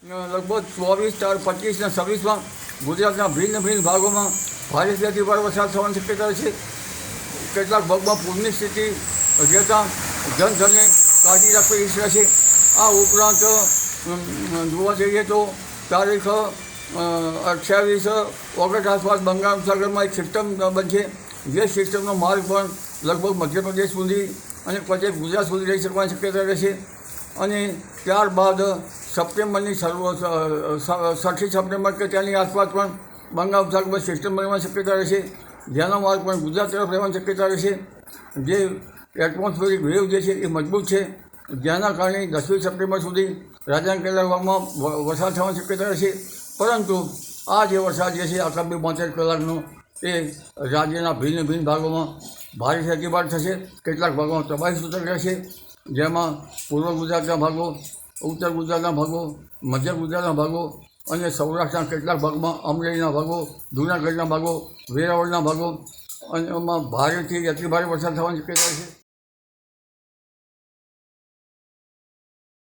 લગભગ 24, 4, 25 અને 26માં ગુજરાતના ભિન્ન ભિન્ન ભાગોમાં ભારેથી અતિભારે વરસાદ થવાની શક્યતા છે. કેટલાક ભાગમાં પૂરની સ્થિતિ રહેતા જનધનને કાળજી રાખવી રહેશે. આ ઉપરાંત જોવા જઈએ તો તારીખ 28 ઓગસ્ટ આસપાસ બંગાળ ઉપસાગરમાં એક સિસ્ટમ બનશે. જે સિસ્ટમનો માર્ગ પણ લગભગ મધ્યપ્રદેશ સુધી અને પછી ગુજરાત સુધી રહી શકવાની શક્યતા રહેશે. અને ત્યારબાદ સપ્ટેમ્બરની 6 સપ્ટેમ્બર કે ત્યાંની આસપાસ પણ બંગાળ ઉપસાગરમાં સિસ્ટમ બનવાની શક્યતા રહેશે. જેનો માર્ગ પણ ગુજરાત તરફ રહેવાની શક્યતા રહેશે. જે એટમોસ્ફિયરિક વેવ જે છે એ મજબૂત છે, જેના કારણે 10મી સપ્ટેમ્બર સુધી રાજ્યના કેટલાક ભાગમાં વરસાદ થવાની શક્યતા રહેશે. પરંતુ આ જે વરસાદ જે છે આગામી 72 કલાકનો એ રાજ્યના ભિન્ન ભિન્ન ભાગોમાં ભારેથી અતિભારે થશે. કેટલાક ભાગોમાં તબાહી સૂચક રહેશે, જેમાં પૂર્વ ગુજરાતના ભાગો, ઉત્તર ગુજરાતના ભાગો, મધ્ય ગુજરાતના ભાગો અને સૌરાષ્ટ્રના કેટલાક ભાગમાં, અમરેલીના ભાગો, જૂનાગઢના ભાગો, વેરાવળના ભાગો અને એમાં ભારેથી અતિભારે વરસાદ થવાની શક્યતા છે.